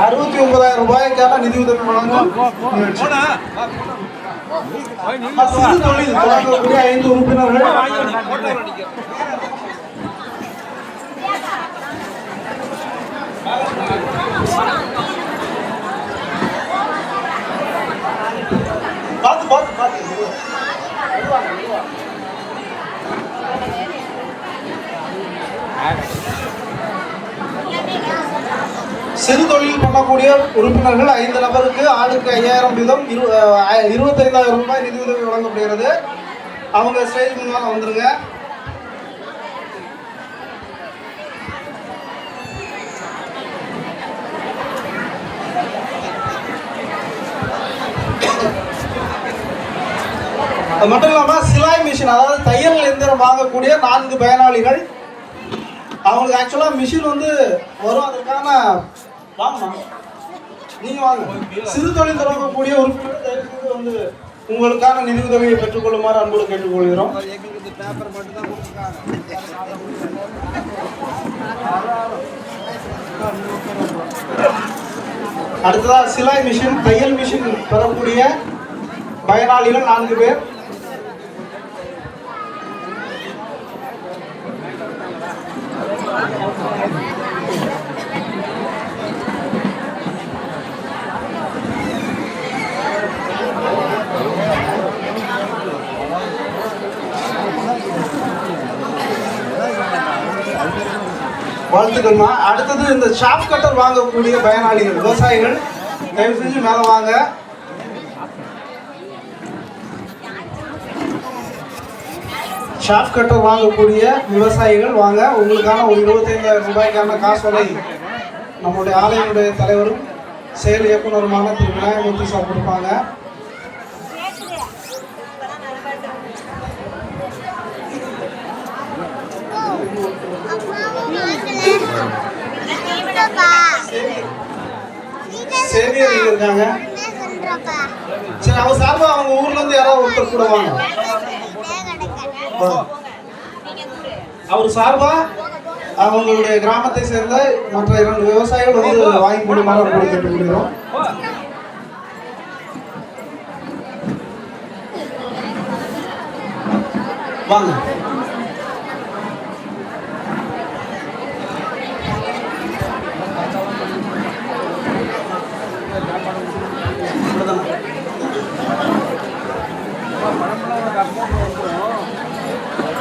69,000 ரூபாய்க்கான நிதியுதவி வழங்கும் சிறு தொழில் தொடங்கக்கூடிய 5 உறுப்பினர்கள் சிறு தொழில் பண்ணக்கூடிய உறுப்பினர்கள் 5 நபருக்கு ஆளுக்கு 5,000 வீதம் 25,000 ரூபாய் நிதியுதவி வழங்கப்படுகிறது. அவங்க ஸ்டேஜ் முன்னால் வந்துருங்க. அது மட்டும் இல்லாமல் சிலாய் மிஷின், அதாவது தையல் எந்திரம் வாங்கக்கூடிய 4 பயனாளிகள். அவங்களுக்கு ஆக்சுவலாக மிஷின் வந்து வரும், அதற்கான வாங்கலாம். நீங்கள் வாங்க. சிறு தொழில் தொடங்கக்கூடிய உறுப்பினர்கள் வந்து உங்களுக்கான நிதி உதவியை பெற்றுக்கொள்ளுமாறு அன்போடு கேட்டுக்கொள்கிறோம். அடுத்ததாக சிலாய் மிஷின், தையல் மிஷின் பெறக்கூடிய பயனாளிகள் 4 பேர். வாழ்த்துக்கள்மா. அடுத்தது இந்த ஷாப் கட்டர் வாங்கக்கூடிய பயனாளிகள் விவசாயிகள், தயவு செஞ்சு மேலே வாங்க. ஷாப் கட்டர் வாங்கக்கூடிய விவசாயிகள் வாங்க. உங்களுக்கான ஒரு 25,000 ரூபாய்க்கான காசோலை நம்முடைய ஆலயனுடைய தலைவரும் செயல் இயக்குனருமான திரு விநாயகமூர்த்தி சார் கொடுப்பாங்க. சேவியர் இருக்காங்க. சரி, அவங்க சார்பா அவங்க ஊர்ல இருந்து யாராவது ஒருத்தர் கூட வாங்க. அவர் சார்பா அவங்களுடைய கிராமத்தை சேர்ந்த மற்ற 2 விவசாயிகள் வந்து வாங்கி கொடுக்குமாறு கேட்டுக்கொள்கிறோம். வாங்க.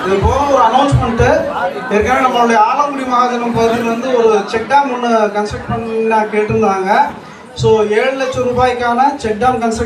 இது போக ஒரு அனௌன்ஸ்மெண்ட், ஏற்கனவே நம்மளுடைய ஆலங்குடி மகாஜனம் பகுதியில் வந்து ஒரு செக் டேம் ஒன்று கன்ஸ்ட்ரக்ட் பண்ண கேட்டிருந்தாங்க. ஸோ 7 லட்சம் ரூபாய்க்கான செக் டேம் கன்ஸ்ட்ரக்ட்